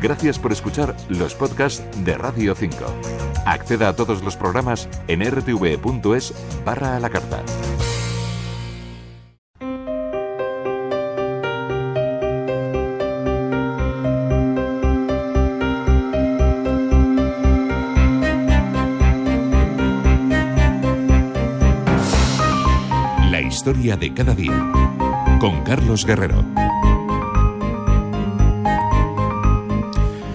Gracias por escuchar los podcasts de Radio 5. Acceda a todos los programas en rtv.es/a la carta. La historia de cada día, con Carlos Guerrero.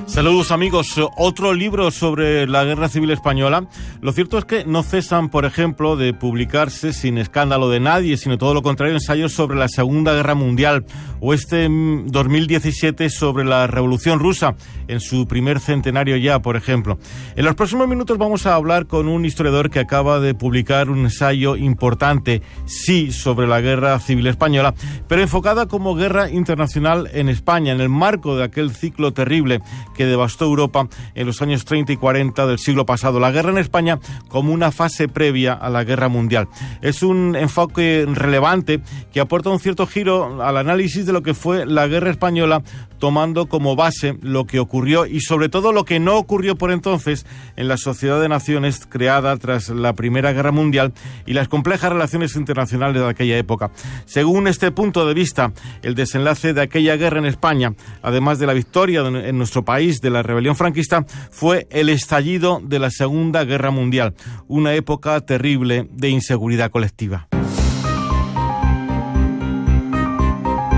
Saludos amigos, otro libro sobre la Guerra Civil Española. Lo cierto es que no cesan, por ejemplo, de publicarse sin escándalo de nadie, sino todo lo contrario, ensayos sobre la Segunda Guerra Mundial, o este 2017 sobre la Revolución Rusa, en su primer centenario ya, por ejemplo. En los próximos minutos vamos a hablar con un historiador que acaba de publicar un ensayo importante, sí, sobre la Guerra Civil Española, pero enfocada como guerra internacional en España, en el marco de aquel ciclo terrible que devastó Europa en los años 30 y 40 del siglo pasado. La guerra en España como una fase previa a la Guerra Mundial. Es un enfoque relevante que aporta un cierto giro al análisis de lo que fue la Guerra Española, tomando como base lo que ocurrió y sobre todo lo que no ocurrió por entonces en la Sociedad de Naciones creada tras la Primera Guerra Mundial y las complejas relaciones internacionales de aquella época. Según este punto de vista, el desenlace de aquella guerra en España, además de la victoria en nuestro país de la rebelión franquista, fue el estallido de la Segunda Guerra Mundial, una época terrible de inseguridad colectiva.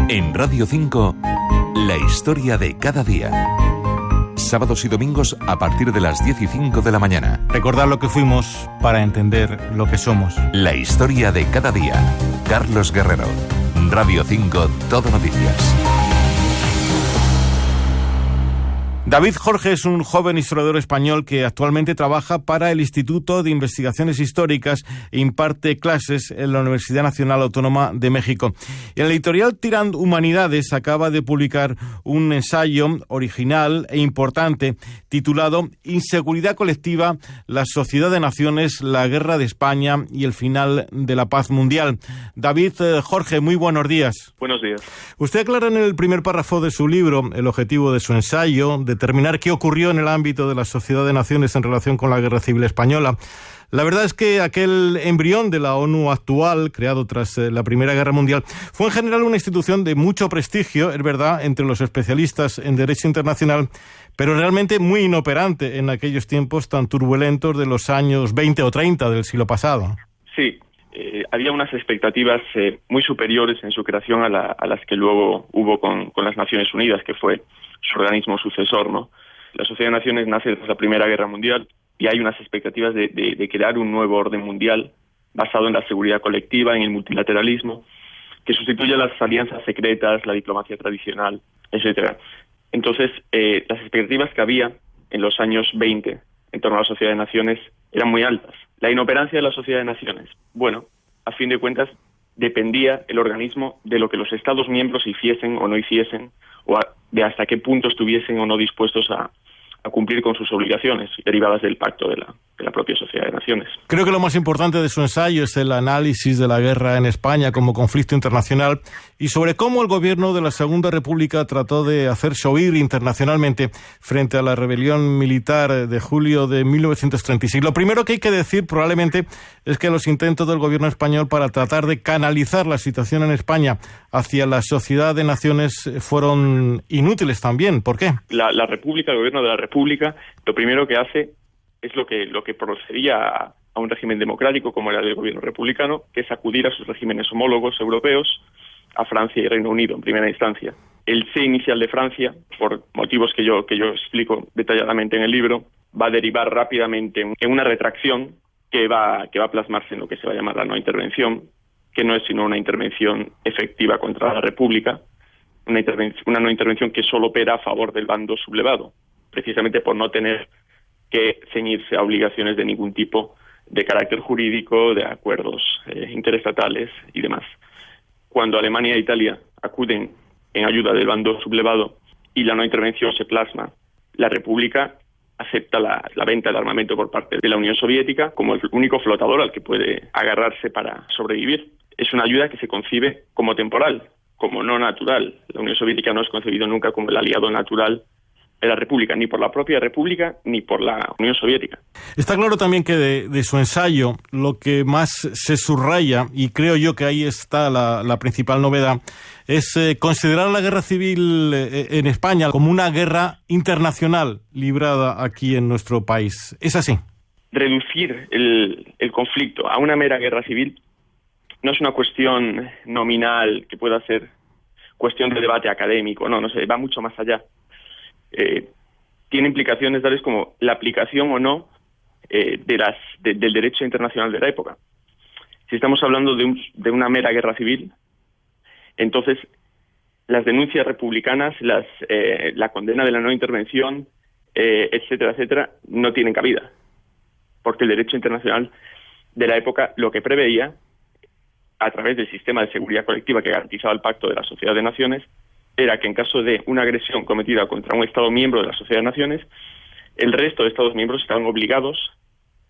En Radio 5, la historia de cada día. Sábados y domingos a partir de las 10:05 de la mañana. Recordar lo que fuimos para entender lo que somos. La historia de cada día. Carlos Guerrero. Radio 5, Todo Noticias. David Jorge es un joven historiador español que actualmente trabaja para el Instituto de Investigaciones Históricas e imparte clases en la Universidad Nacional Autónoma de México. En la editorial Tirant Humanidades acaba de publicar un ensayo original e importante titulado Inseguridad colectiva, la sociedad de naciones, la guerra de España y el final de la paz mundial. David Jorge, muy buenos días. Buenos días. Usted aclara en el primer párrafo de su libro el objetivo de su ensayo, determinar qué ocurrió en el ámbito de la Sociedad de Naciones en relación con la Guerra Civil Española. La verdad es que aquel embrión de la ONU actual, creado tras la Primera Guerra Mundial, fue en general una institución de mucho prestigio, es verdad, entre los especialistas en derecho internacional, pero realmente muy inoperante en aquellos tiempos tan turbulentos de los años 20 o 30 del siglo pasado. Sí, había unas expectativas muy superiores en su creación a las que luego hubo con las Naciones Unidas, que fue su organismo sucesor, ¿no? La Sociedad de Naciones nace tras la Primera Guerra Mundial y hay unas expectativas de crear un nuevo orden mundial basado en la seguridad colectiva, en el multilateralismo, que sustituya las alianzas secretas, la diplomacia tradicional, etcétera. Entonces, las expectativas que había en los años 20 en torno a la Sociedad de Naciones eran muy altas. La inoperancia de la Sociedad de Naciones, bueno, a fin de cuentas, dependía el organismo de lo que los Estados miembros hiciesen o no hiciesen, o de hasta qué punto estuviesen o no dispuestos a cumplir con sus obligaciones derivadas del pacto de la propia Sociedad de Naciones. Creo que lo más importante de su ensayo es el análisis de la guerra en España como conflicto internacional y sobre cómo el gobierno de la Segunda República trató de hacerse oír internacionalmente frente a la rebelión militar de julio de 1936. Lo primero que hay que decir probablemente es que los intentos del gobierno español para tratar de canalizar la situación en España hacia la Sociedad de Naciones fueron inútiles también. ¿Por qué? La República, el gobierno de la República, lo primero que hace es lo que procedía a un régimen democrático como era el gobierno republicano, que es acudir a sus regímenes homólogos europeos, a Francia y Reino Unido en primera instancia. El sí inicial de Francia, por motivos que yo explico detalladamente en el libro, va a derivar rápidamente en una retracción que va a plasmarse en lo que se va a llamar la no intervención, que no es sino una intervención efectiva contra la República, una no intervención que solo opera a favor del bando sublevado, precisamente por no tener que ceñirse a obligaciones de ningún tipo de carácter jurídico, de acuerdos interestatales y demás. Cuando Alemania e Italia acuden en ayuda del bando sublevado y la no intervención se plasma, la República acepta la venta de armamento por parte de la Unión Soviética como el único flotador al que puede agarrarse para sobrevivir. Es una ayuda que se concibe como temporal, como no natural. La Unión Soviética no es concebido nunca como el aliado natural la República, ni por la propia República ni por la Unión Soviética. Está claro también que de su ensayo lo que más se subraya, y creo yo que ahí está la principal novedad, es considerar la guerra civil en España como una guerra internacional librada aquí en nuestro país. ¿Es así? Reducir el conflicto a una mera guerra civil no es una cuestión nominal que pueda ser cuestión de debate académico, no sé, va mucho más allá. Tiene implicaciones tales como la aplicación o no del derecho internacional de la época. Si estamos hablando de una mera guerra civil, entonces las denuncias republicanas, la condena de la no intervención, etcétera, etcétera, no tienen cabida, porque el derecho internacional de la época lo que preveía, a través del sistema de seguridad colectiva que garantizaba el Pacto de la Sociedad de Naciones, era que en caso de una agresión cometida contra un Estado miembro de la Sociedad de Naciones, el resto de Estados miembros estaban obligados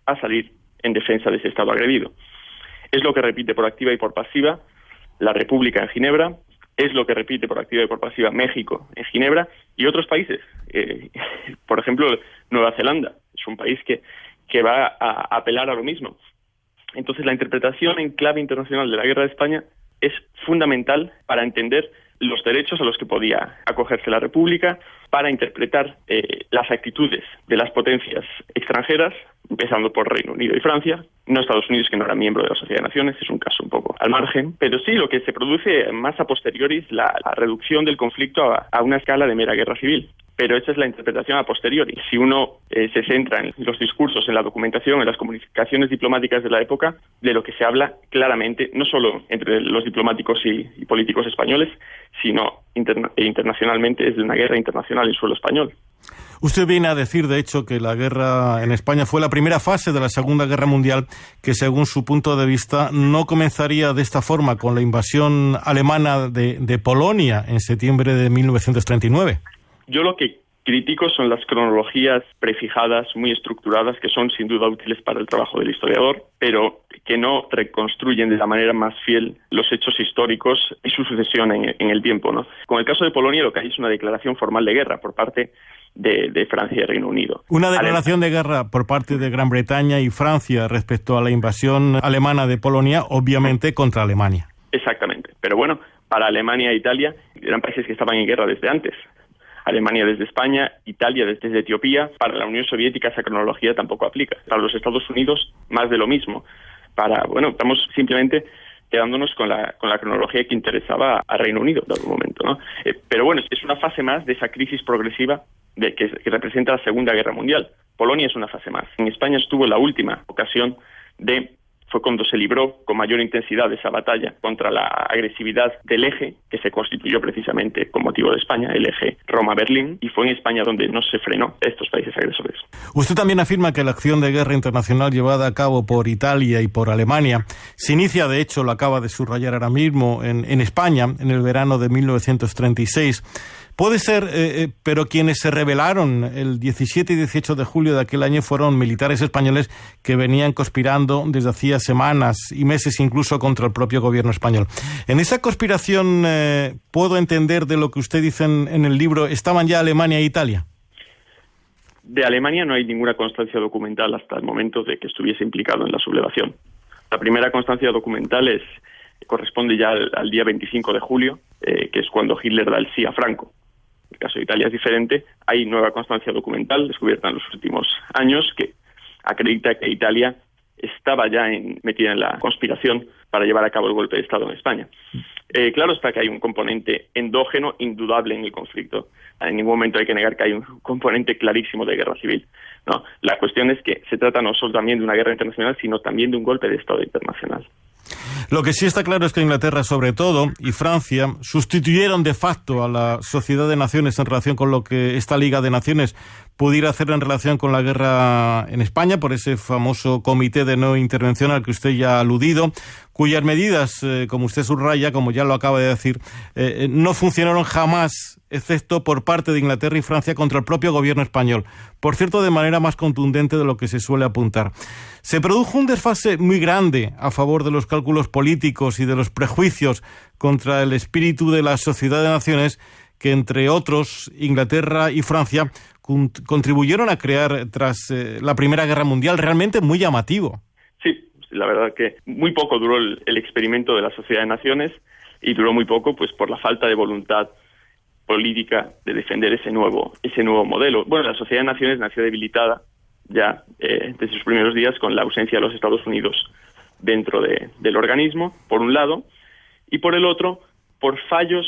a salir en defensa de ese Estado agredido. Es lo que repite por activa y por pasiva la República en Ginebra, es lo que repite por activa y por pasiva México en Ginebra y otros países. Por ejemplo, Nueva Zelanda es un país que va a apelar a lo mismo. Entonces, la interpretación en clave internacional de la Guerra de España es fundamental para entender los derechos a los que podía acogerse la República, para interpretar las actitudes de las potencias extranjeras, empezando por Reino Unido y Francia, no Estados Unidos, que no era miembro de la Sociedad de Naciones, es un caso un poco al margen, pero sí lo que se produce más a posteriori es la reducción del conflicto a una escala de mera guerra civil. Pero esa es la interpretación a posteriori. Si uno se centra en los discursos, en la documentación, en las comunicaciones diplomáticas de la época, de lo que se habla claramente, no solo entre los diplomáticos y políticos españoles, sino internacionalmente, es de una guerra internacional en suelo español. Usted viene a decir, de hecho, que la guerra en España fue la primera fase de la Segunda Guerra Mundial, que según su punto de vista no comenzaría de esta forma con la invasión alemana de Polonia en septiembre de 1939. Yo lo que critico son las cronologías prefijadas, muy estructuradas, que son sin duda útiles para el trabajo del historiador, pero que no reconstruyen de la manera más fiel los hechos históricos y su sucesión en el tiempo, ¿no? Con el caso de Polonia lo que hay es una declaración formal de guerra por parte de Francia y Reino Unido. Una declaración de guerra por parte de Gran Bretaña y Francia respecto a la invasión alemana de Polonia, obviamente contra Alemania. Exactamente, pero bueno, para Alemania e Italia eran países que estaban en guerra desde antes. Alemania desde España, Italia desde Etiopía. Para la Unión Soviética esa cronología tampoco aplica. Para los Estados Unidos, más de lo mismo. Estamos simplemente quedándonos con la cronología que interesaba a Reino Unido en algún momento, ¿no? Pero bueno, es una fase más de esa crisis progresiva que representa la Segunda Guerra Mundial. Polonia es una fase más. En España estuvo la última ocasión fue cuando se libró con mayor intensidad esa batalla contra la agresividad del eje que se constituyó precisamente con motivo de España, el eje Roma-Berlín, y fue en España donde no se frenó estos países agresores. Usted también afirma que la acción de guerra internacional llevada a cabo por Italia y por Alemania se inicia, de hecho, lo acaba de subrayar ahora mismo, en España, en el verano de 1936. Puede ser, pero quienes se rebelaron el 17 y 18 de julio de aquel año fueron militares españoles que venían conspirando desde hacía semanas y meses incluso contra el propio gobierno español. En esa conspiración, puedo entender de lo que usted dice en el libro, ¿estaban ya Alemania e Italia? De Alemania no hay ninguna constancia documental hasta el momento de que estuviese implicado en la sublevación. La primera constancia documental corresponde ya al día 25 de julio, que es cuando Hitler da el sí a Franco. En el caso de Italia es diferente. Hay nueva constancia documental descubierta en los últimos años que acredita que Italia estaba ya metida en la conspiración para llevar a cabo el golpe de Estado en España. Claro está que hay un componente endógeno indudable en el conflicto. En ningún momento hay que negar que hay un componente clarísimo de guerra civil. No, la cuestión es que se trata no solo también de una guerra internacional, sino también de un golpe de Estado internacional. Lo que sí está claro es que Inglaterra, sobre todo, y Francia, sustituyeron de facto a la Sociedad de Naciones en relación con lo que esta Liga de Naciones pudiera hacer en relación con la guerra en España, por ese famoso comité de no intervención al que usted ya ha aludido, cuyas medidas, como usted subraya, como ya lo acaba de decir, no funcionaron jamás, excepto por parte de Inglaterra y Francia contra el propio gobierno español. Por cierto, de manera más contundente de lo que se suele apuntar. Se produjo un desfase muy grande a favor de los cálculos políticos y de los prejuicios contra el espíritu de la Sociedad de Naciones que, entre otros, Inglaterra y Francia contribuyeron a crear tras la Primera Guerra Mundial, realmente muy llamativo. Sí, la verdad que muy poco duró el experimento de la Sociedad de Naciones, y duró muy poco pues por la falta de voluntad política de defender ese nuevo modelo. Bueno, la Sociedad de Naciones nació debilitada ya desde sus primeros días con la ausencia de los Estados Unidos dentro del organismo, por un lado, y por el otro, por fallos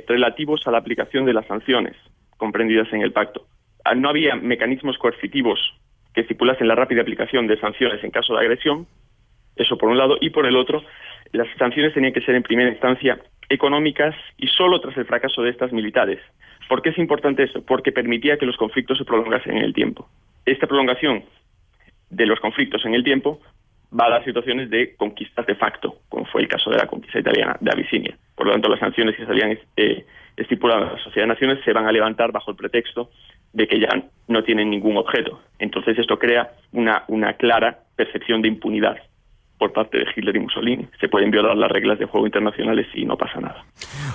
relativos a la aplicación de las sanciones comprendidas en el pacto. No había mecanismos coercitivos que estipulasen la rápida aplicación de sanciones en caso de agresión, eso por un lado, y por el otro, las sanciones tenían que ser en primera instancia económicas y solo tras el fracaso de estas militares. ¿Por qué es importante eso? Porque permitía que los conflictos se prolongasen en el tiempo. Esta prolongación de los conflictos en el tiempo va a dar situaciones de conquistas de facto, como fue el caso de la conquista italiana de Abisinia. Por lo tanto, las sanciones que se habían estipulado en la Sociedad de Naciones se van a levantar bajo el pretexto de que ya no tienen ningún objeto. Entonces esto crea una clara percepción de impunidad por parte de Hitler y Mussolini. Se pueden violar las reglas de juego internacionales y no pasa nada.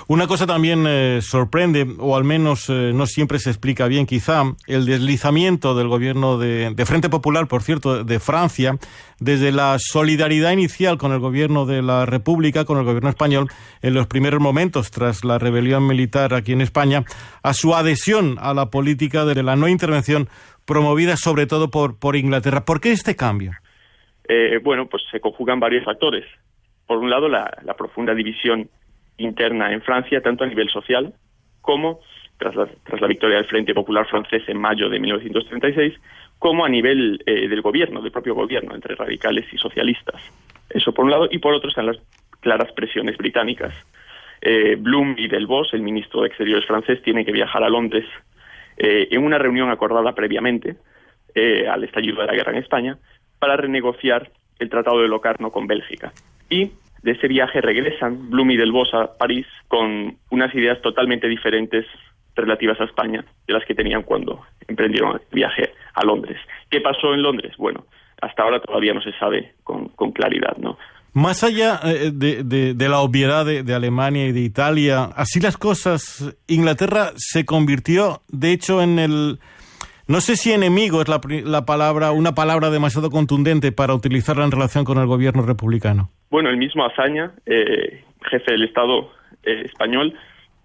Una cosa también sorprende, o al menos no siempre se explica bien quizá, el deslizamiento del gobierno de Frente Popular, por cierto, de Francia, desde la solidaridad inicial con el gobierno de la República, con el gobierno español, en los primeros momentos tras la rebelión militar aquí en España, a su adhesión a la política de la no intervención promovida sobre todo por Inglaterra. ¿Por qué este cambio? Bueno, pues se conjugan varios factores. Por un lado, la profunda división interna en Francia, tanto a nivel social como tras la victoria del Frente Popular francés en mayo de 1936, como a nivel del propio gobierno, entre radicales y socialistas. Eso por un lado, y por otro están las claras presiones británicas. Blum y Delbos, el ministro de Exteriores francés, tiene que viajar a Londres en una reunión acordada previamente al estallido de la guerra en España, para renegociar el Tratado de Locarno con Bélgica. Y de ese viaje regresan Blum y Delbos a París con unas ideas totalmente diferentes relativas a España de las que tenían cuando emprendieron el viaje a Londres. ¿Qué pasó en Londres? Bueno, hasta ahora todavía no se sabe con claridad, ¿no? Más allá de la obviedad de Alemania y de Italia, así las cosas, Inglaterra se convirtió, de hecho, en el... No sé si enemigo es la palabra, una palabra demasiado contundente para utilizarla en relación con el gobierno republicano. Bueno, el mismo Azaña, jefe del Estado español,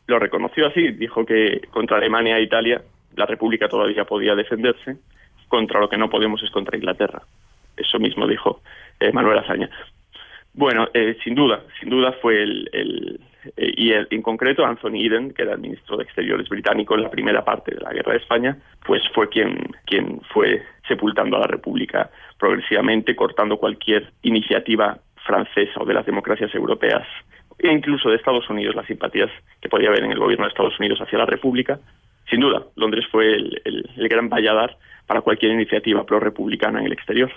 lo reconoció así. Dijo que contra Alemania e Italia la República todavía podía defenderse, contra lo que no podemos es contra Inglaterra. Eso mismo dijo Manuel Azaña. Bueno, sin duda fue en concreto Anthony Eden, que era el ministro de Exteriores británico en la primera parte de la Guerra de España, pues fue quien fue sepultando a la República progresivamente, cortando cualquier iniciativa francesa o de las democracias europeas, e incluso de Estados Unidos, las simpatías que podía haber en el gobierno de Estados Unidos hacia la República. Sin duda, Londres fue el gran valladar para cualquier iniciativa pro-republicana en el exterior.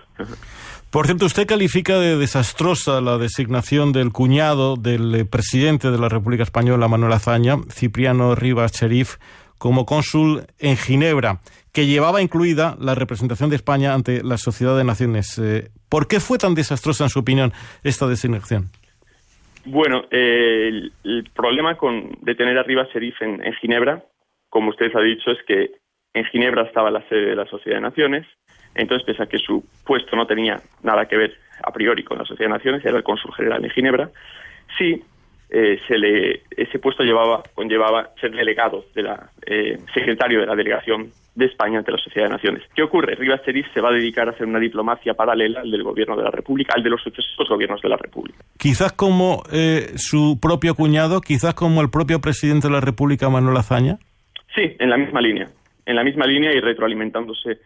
Por cierto, usted califica de desastrosa la designación del cuñado del presidente de la República Española, Manuel Azaña, Cipriano Rivas Cherif, como cónsul en Ginebra, que llevaba incluida la representación de España ante la Sociedad de Naciones. ¿Por qué fue tan desastrosa, en su opinión, esta designación? Bueno, el problema de tener a Rivas Cherif en Ginebra, como usted ha dicho, es que en Ginebra estaba la sede de la Sociedad de Naciones. Entonces, pese a que su puesto no tenía nada que ver a priori con la Sociedad de Naciones, era el cónsul general en Ginebra, sí ese puesto conllevaba ser delegado secretario de la delegación de España ante la Sociedad de Naciones. ¿Qué ocurre? Rivas Cherif se va a dedicar a hacer una diplomacia paralela al del gobierno de la República, al de los sucesivos gobiernos de la República. Quizás como su propio cuñado, quizás como el propio presidente de la República, Manuel Azaña. Sí, en la misma línea y retroalimentándose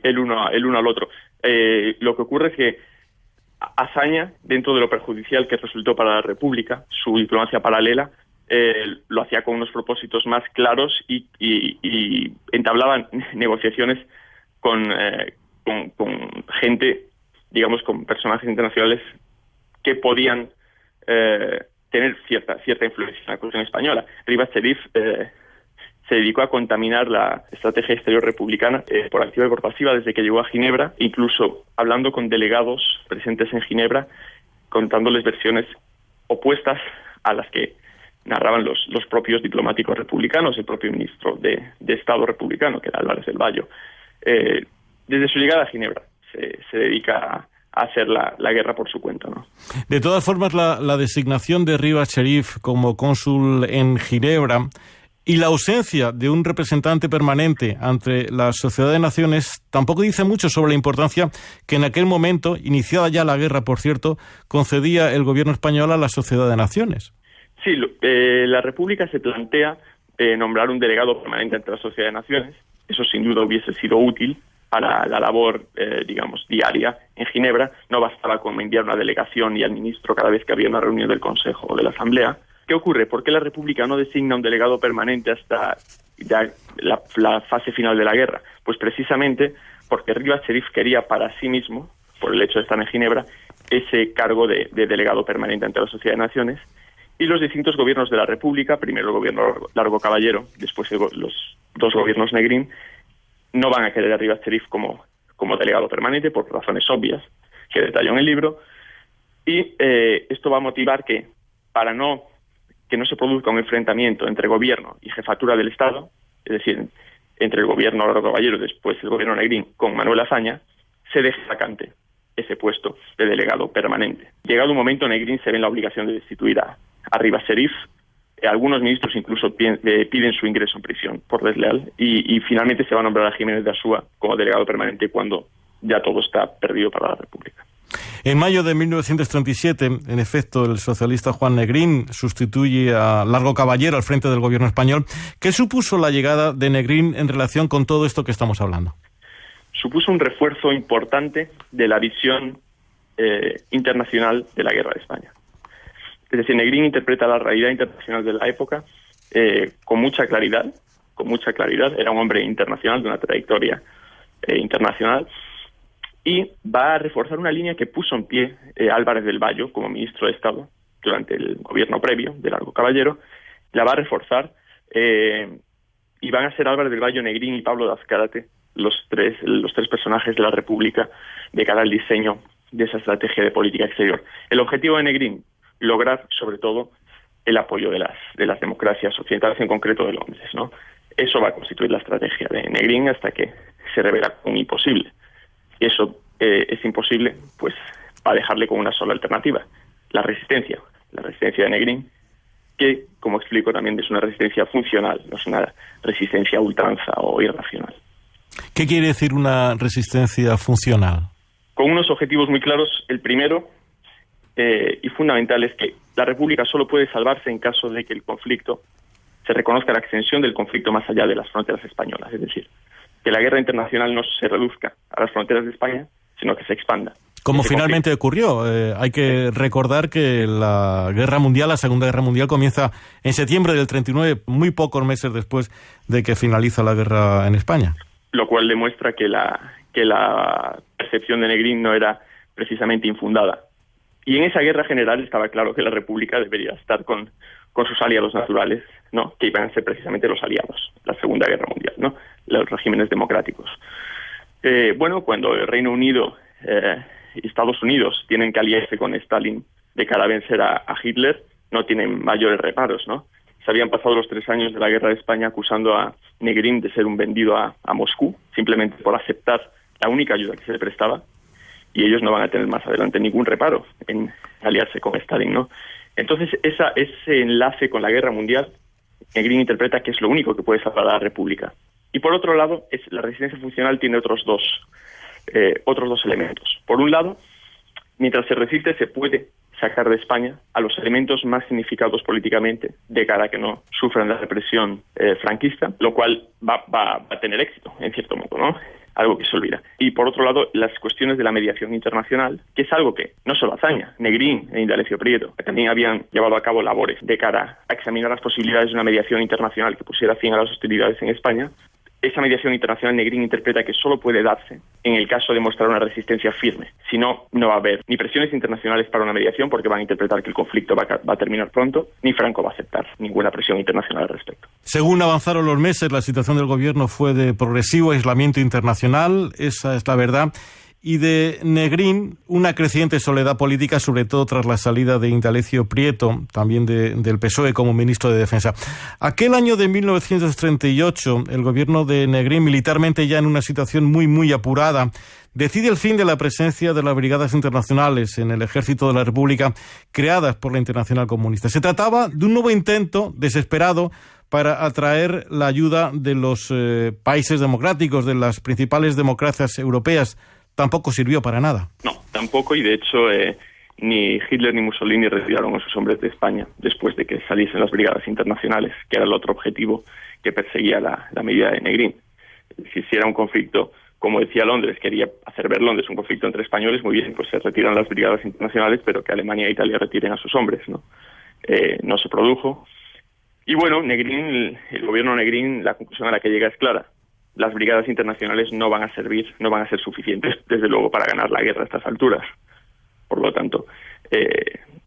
el uno al otro. Lo que ocurre es que Azaña, dentro de lo perjudicial que resultó para la República, su diplomacia paralela, lo hacía con unos propósitos más claros y entablaba negociaciones con gente, digamos, con personajes internacionales que podían tener cierta influencia en la cuestión española. Rivas Cherif se dedicó a contaminar la estrategia exterior republicana por activa y por pasiva desde que llegó a Ginebra, incluso hablando con delegados presentes en Ginebra, contándoles versiones opuestas a las que narraban los propios diplomáticos republicanos, el propio ministro de Estado republicano, que era Álvarez del Valle. Desde su llegada a Ginebra se dedica a hacer la guerra por su cuenta, ¿no? De todas formas, la designación de Rivas Cherif como cónsul en Ginebra y la ausencia de un representante permanente ante la Sociedad de Naciones tampoco dice mucho sobre la importancia que en aquel momento, iniciada ya la guerra, por cierto, concedía el gobierno español a la Sociedad de Naciones. Sí, la República se plantea nombrar un delegado permanente ante la Sociedad de Naciones. Eso sin duda hubiese sido útil para la labor, diaria en Ginebra. No bastaba con enviar una delegación y al ministro cada vez que había una reunión del Consejo o de la Asamblea. ¿Qué ocurre? ¿Por qué la República no designa un delegado permanente hasta ya la fase final de la guerra? Pues precisamente porque Rivas Cherif quería para sí mismo, por el hecho de estar en Ginebra, ese cargo de delegado permanente ante la Sociedad de Naciones, y los distintos gobiernos de la República, primero el gobierno Largo Caballero, después los dos gobiernos Negrín, no van a querer a Rivas Cherif como delegado permanente por razones obvias que detallo en el libro, y esto va a motivar que no se produzca un enfrentamiento entre gobierno y jefatura del Estado, es decir, entre el gobierno Largo Caballero y después el gobierno Negrín con Manuel Azaña, se deje vacante ese puesto de delegado permanente. Llegado un momento, Negrín se ve en la obligación de destituir a Rivas Cherif. Algunos ministros incluso piden su ingreso en prisión por desleal y finalmente se va a nombrar a Jiménez de Asúa como delegado permanente cuando ya todo está perdido para la República. En mayo de 1937, en efecto, el socialista Juan Negrín sustituye a Largo Caballero al frente del gobierno español. ¿Qué supuso la llegada de Negrín en relación con todo esto que estamos hablando? Supuso un refuerzo importante de la visión internacional de la Guerra de España. Es decir, Negrín interpreta la realidad internacional de la época con mucha claridad. Era un hombre internacional de una trayectoria internacional, y va a reforzar una línea que puso en pie Álvarez del Valle como ministro de Estado durante el gobierno previo de Largo Caballero. La va a reforzar y van a ser Álvarez del Valle, Negrín y Pablo de Azcárate los tres personajes de la República de cara al diseño de esa estrategia de política exterior. El objetivo de Negrín, lograr sobre todo el apoyo de las democracias occidentales, en concreto de Londres, ¿no? Eso va a constituir la estrategia de Negrín hasta que se revela como imposible. Eso es imposible, pues va a dejarle con una sola alternativa: la resistencia de Negrín, que, como explico, también es una resistencia funcional, no es una resistencia a ultranza o irracional. ¿Qué quiere decir una resistencia funcional? Con unos objetivos muy claros. El primero y fundamental es que la República solo puede salvarse en caso de que el conflicto se reconozca la extensión del conflicto más allá de las fronteras españolas, es decir, que la guerra internacional no se reduzca a las fronteras de España, sino que se expanda. Como finalmente ocurrió. Hay que recordar que la Segunda Guerra Mundial comienza en septiembre del 39, muy pocos meses después de que finaliza la guerra en España. Lo cual demuestra que la percepción de Negrín no era precisamente infundada. Y en esa guerra general estaba claro que la República debería estar con sus aliados naturales, ¿no? Que iban a ser precisamente los aliados, la Segunda Guerra Mundial, ¿no? Los regímenes democráticos. Cuando el Reino Unido y Estados Unidos tienen que aliarse con Stalin de cara a vencer a Hitler, no tienen mayores reparos, ¿no? Se habían pasado los 3 años de la Guerra de España acusando a Negrín de ser un vendido a Moscú, simplemente por aceptar la única ayuda que se le prestaba, y ellos no van a tener más adelante ningún reparo en aliarse con Stalin, ¿no? Entonces, ese enlace con la Guerra Mundial, Negrín interpreta que es lo único que puede salvar a la República. Y por otro lado, la resistencia funcional tiene otros dos elementos. Por un lado, mientras se resiste, se puede sacar de España a los elementos más significados políticamente de cara a que no sufran la represión franquista, lo cual va a tener éxito, en cierto modo, ¿no? Algo que se olvida. Y por otro lado, las cuestiones de la mediación internacional, que es algo que no solo Azaña, Negrín e Indalecio Prieto también habían llevado a cabo labores de cara a examinar las posibilidades de una mediación internacional que pusiera fin a las hostilidades en España. Esa mediación internacional Negrín interpreta que solo puede darse en el caso de mostrar una resistencia firme. Si no, no va a haber ni presiones internacionales para una mediación, porque van a interpretar que el conflicto va a terminar pronto, ni Franco va a aceptar ninguna presión internacional al respecto. Según avanzaron los meses, la situación del gobierno fue de progresivo aislamiento internacional, esa es la verdad. y de Negrín una creciente soledad política, sobre todo tras la salida de Indalecio Prieto, también del PSOE como ministro de Defensa. Aquel año de 1938, el gobierno de Negrín, militarmente ya en una situación muy apurada, decide el fin de la presencia de las brigadas internacionales en el ejército de la República creadas por la Internacional Comunista. Se trataba de un nuevo intento desesperado para atraer la ayuda de los países democráticos, de las principales democracias europeas. Tampoco sirvió para nada. No, tampoco, y de hecho ni Hitler ni Mussolini retiraron a sus hombres de España después de que saliesen las brigadas internacionales, que era el otro objetivo que perseguía la medida de Negrín. Si era un conflicto, como decía Londres, quería hacer ver Londres un conflicto entre españoles, muy bien, pues se retiran las brigadas internacionales, pero que Alemania e Italia retiren a sus hombres, ¿no? No se produjo. Y bueno, Negrín, el gobierno Negrín, la conclusión a la que llega es clara. Las brigadas internacionales no van a servir, no van a ser suficientes, desde luego, para ganar la guerra a estas alturas. Por lo tanto,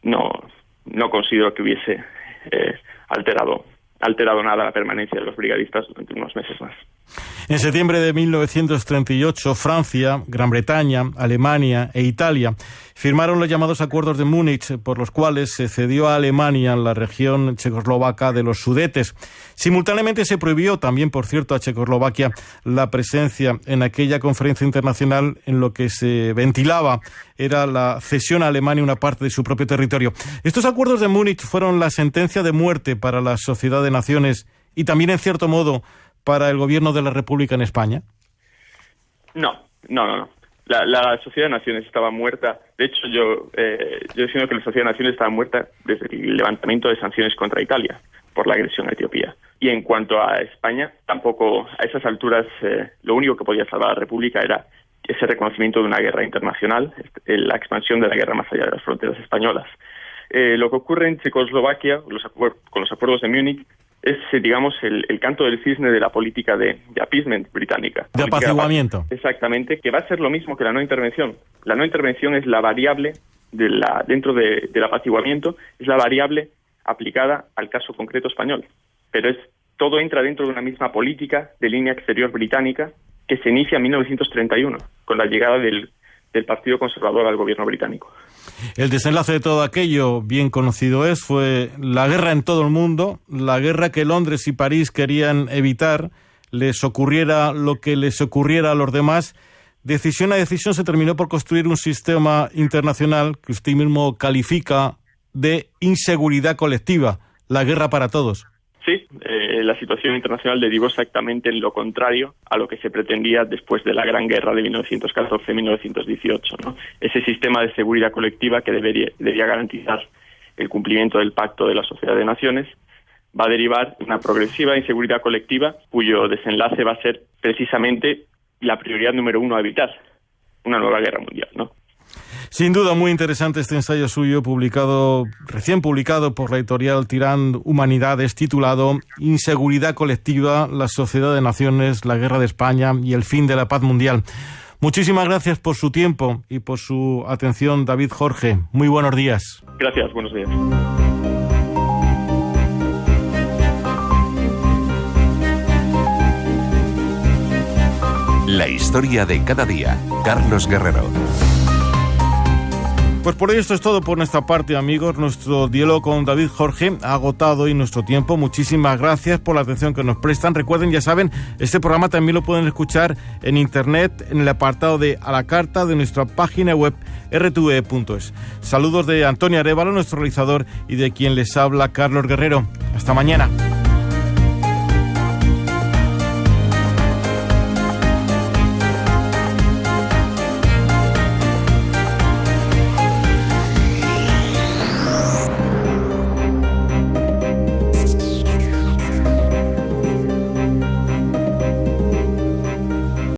no considero que hubiese alterado nada la permanencia de los brigadistas durante unos meses más. En septiembre de 1938, Francia, Gran Bretaña, Alemania e Italia firmaron los llamados Acuerdos de Múnich, por los cuales se cedió a Alemania la región checoslovaca de los Sudetes. Simultáneamente se prohibió también, por cierto, a Checoslovaquia la presencia en aquella conferencia internacional. En lo que se ventilaba era la cesión a Alemania una parte de su propio territorio. Estos Acuerdos de Múnich fueron la sentencia de muerte para la Sociedad de Naciones y también, en cierto modo, para el gobierno de la República en España. No. La Sociedad de Naciones estaba muerta. De hecho, yo defiendo que la Sociedad de Naciones estaba muerta desde el levantamiento de sanciones contra Italia por la agresión a Etiopía. Y en cuanto a España, tampoco a esas alturas lo único que podía salvar a la República era ese reconocimiento de una guerra internacional, la expansión de la guerra más allá de las fronteras españolas. Lo que ocurre en Checoslovaquia, con los acuerdos de Múnich, es, digamos, el canto del cisne de la política de appeasement británica. De apaciguamiento. Exactamente, que va a ser lo mismo que la no intervención. La no intervención es la variable dentro del apaciguamiento, es la variable aplicada al caso concreto español. Pero todo entra dentro de una misma política de línea exterior británica que se inicia en 1931, con la llegada del Partido Conservador al gobierno británico. El desenlace de todo aquello, bien conocido fue la guerra en todo el mundo, la guerra que Londres y París querían evitar, les ocurriera lo que les ocurriera a los demás. Decisión a decisión se terminó por construir un sistema internacional que usted mismo califica de inseguridad colectiva, la guerra para todos. Sí, la situación internacional derivó exactamente en lo contrario a lo que se pretendía después de la Gran Guerra de 1914-1918, ¿no? Ese sistema de seguridad colectiva que debía garantizar el cumplimiento del Pacto de la Sociedad de Naciones va a derivar una progresiva inseguridad colectiva cuyo desenlace va a ser precisamente la prioridad número 1 a evitar, una nueva guerra mundial, ¿no? Sin duda, muy interesante este ensayo suyo, recién publicado por la editorial Tirán Humanidades, titulado Inseguridad colectiva, la Sociedad de Naciones, la Guerra de España y el fin de la paz mundial. Muchísimas gracias por su tiempo y por su atención, David Jorge. Muy buenos días. Gracias, buenos días. La historia de cada día. Carlos Guerrero. Pues por hoy esto es todo por nuestra parte, amigos. Nuestro diálogo con David Jorge ha agotado hoy nuestro tiempo. Muchísimas gracias por la atención que nos prestan. Recuerden, ya saben, este programa también lo pueden escuchar en internet, en el apartado de A la Carta de nuestra página web rtve.es. Saludos de Antonio Arévalo, nuestro realizador, y de quien les habla, Carlos Guerrero. Hasta mañana.